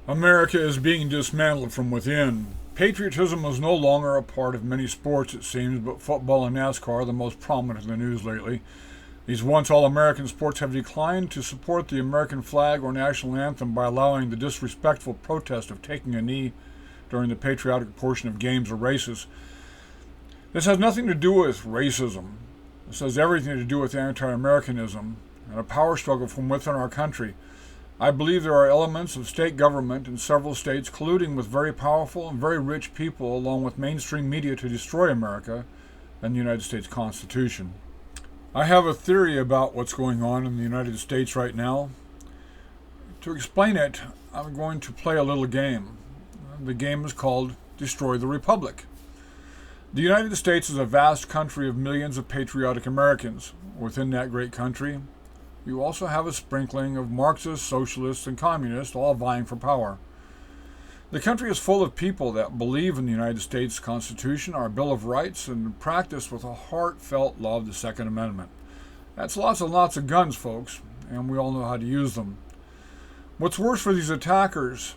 America is being dismantled from within. Patriotism is no longer a part of many sports, it seems, but football and NASCAR are the most prominent in the news lately. These once all-American sports have declined to support the American flag or national anthem by allowing the disrespectful protest of taking a knee during the patriotic portion of games or races. This has nothing to do with racism. This has everything to do with anti-Americanism and a power struggle from within our country. I believe there are elements of state government in several states colluding with very powerful and very rich people along with mainstream media to destroy America and the United States Constitution. I have a theory about what's going on in the United States right now. To explain it, I'm going to play a little game. The game is called Destroy the Republic. The United States is a vast country of millions of patriotic Americans. Within that great country, you also have a sprinkling of Marxists, socialists, and communists all vying for power. The country is full of people that believe in the United States Constitution, our Bill of Rights, and practice with a heartfelt love the Second Amendment. That's lots and lots of guns, folks, and we all know how to use them. What's worse for these attackers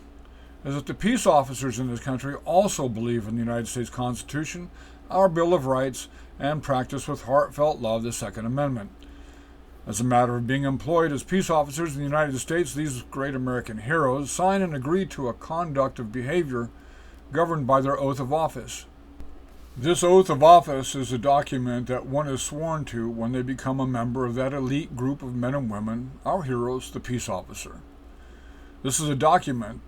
is that the peace officers in this country also believe in the United States Constitution, our Bill of Rights, and practice with heartfelt love the Second Amendment. As a matter of being employed as peace officers in the United States, these great American heroes sign and agree to a conduct of behavior governed by their oath of office. This oath of office is a document that one is sworn to when they become a member of that elite group of men and women, our heroes, the peace officer. This is a document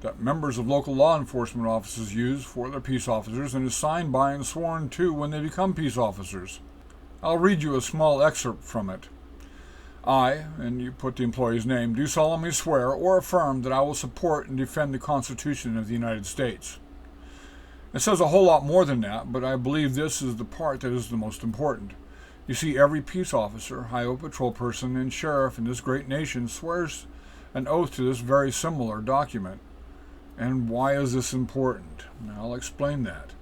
that members of local law enforcement offices use for their peace officers and is signed by and sworn to when they become peace officers. I'll read you a small excerpt from it. I, and you put the employee's name, do solemnly swear or affirm that I will support and defend the Constitution of the United States. It says a whole lot more than that, but I believe this is the part that is the most important. You see, every peace officer, highway patrol person, and sheriff in this great nation swears an oath to this very similar document. And why is this important? I'll explain that.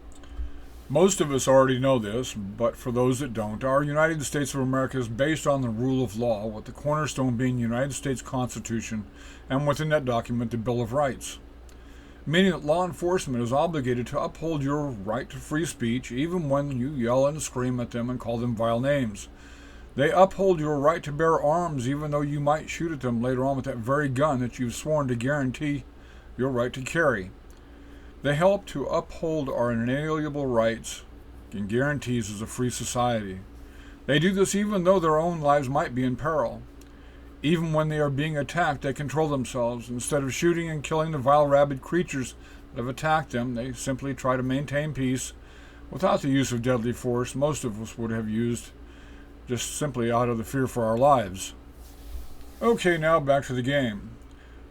Most of us already know this, but for those that don't, our United States of America is based on the rule of law, with the cornerstone being the United States Constitution, and within that document, the Bill of Rights. Meaning that law enforcement is obligated to uphold your right to free speech, even when you yell and scream at them and call them vile names. They uphold your right to bear arms, even though you might shoot at them later on with that very gun that you've sworn to guarantee your right to carry. They help to uphold our inalienable rights and guarantees as a free society. They do this even though their own lives might be in peril. Even when they are being attacked, they control themselves. Instead of shooting and killing the vile rabid creatures that have attacked them, they simply try to maintain peace without the use of deadly force most of us would have used, just simply out of the fear for our lives. Okay, now back to the game.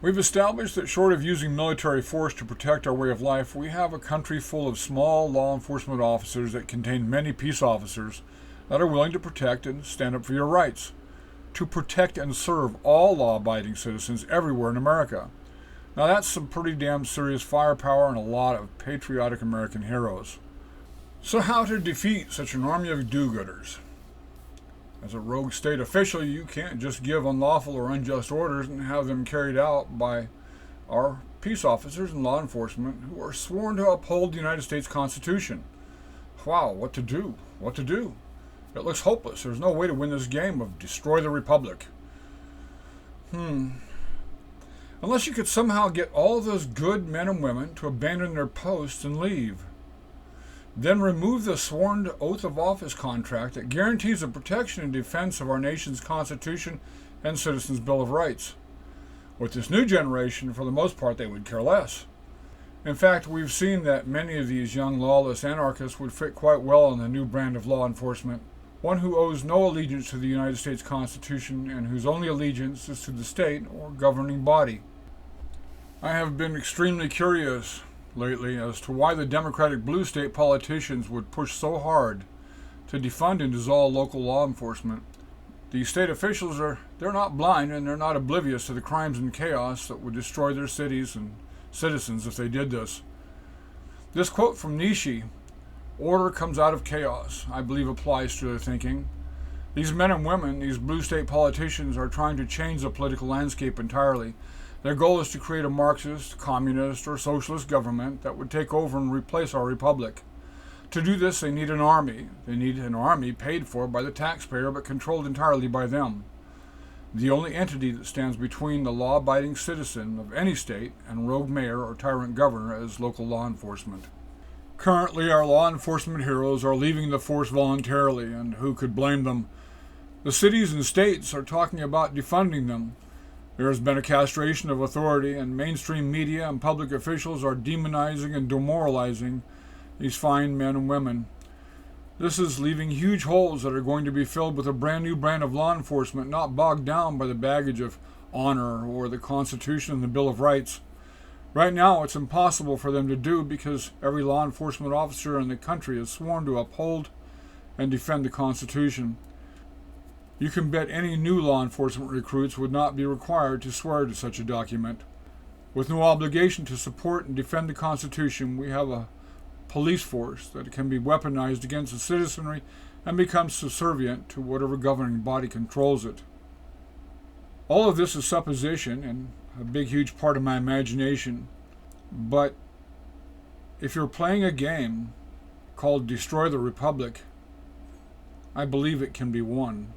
We've established that short of using military force to protect our way of life, we have a country full of small law enforcement officers that contain many peace officers that are willing to protect and stand up for your rights, to protect and serve all law-abiding citizens everywhere in America. Now that's some pretty damn serious firepower and a lot of patriotic American heroes. So how to defeat such an army of do-gooders? As a rogue state official, you can't just give unlawful or unjust orders and have them carried out by our peace officers and law enforcement who are sworn to uphold the United States Constitution. Wow, what to do? What to do? It looks hopeless. There's no way to win this game of destroy the republic. Unless you could somehow get all those good men and women to abandon their posts and leave. Then remove the sworn oath of office contract that guarantees the protection and defense of our nation's Constitution and Citizens' Bill of Rights. With this new generation, for the most part, they would care less. In fact, we've seen that many of these young lawless anarchists would fit quite well in the new brand of law enforcement, one who owes no allegiance to the United States Constitution and whose only allegiance is to the state or governing body. I have been extremely curious lately as to why the Democratic blue state politicians would push so hard to defund and dissolve local law enforcement. These state officials they're not blind and they're not oblivious to the crimes and chaos that would destroy their cities and citizens if they did this. This quote from Nietzsche, "Order comes out of chaos," I believe applies to their thinking. These men and women, these blue state politicians, are trying to change the political landscape entirely. Their goal is to create a Marxist, communist, or socialist government that would take over and replace our republic. To do this, they need an army. They need an army paid for by the taxpayer but controlled entirely by them. The only entity that stands between the law-abiding citizen of any state and rogue mayor or tyrant governor is local law enforcement. Currently, our law enforcement heroes are leaving the force voluntarily, and who could blame them? The cities and states are talking about defunding them. There has been a castration of authority, and mainstream media and public officials are demonizing and demoralizing these fine men and women. This is leaving huge holes that are going to be filled with a brand new brand of law enforcement, not bogged down by the baggage of honor or the Constitution and the Bill of Rights. Right now, it's impossible for them to do because every law enforcement officer in the country is sworn to uphold and defend the Constitution. You can bet any new law enforcement recruits would not be required to swear to such a document. With no obligation to support and defend the Constitution, we have a police force that can be weaponized against the citizenry and become subservient to whatever governing body controls it. All of this is supposition and a big, huge part of my imagination. But if you're playing a game called Destroy the Republic, I believe it can be won.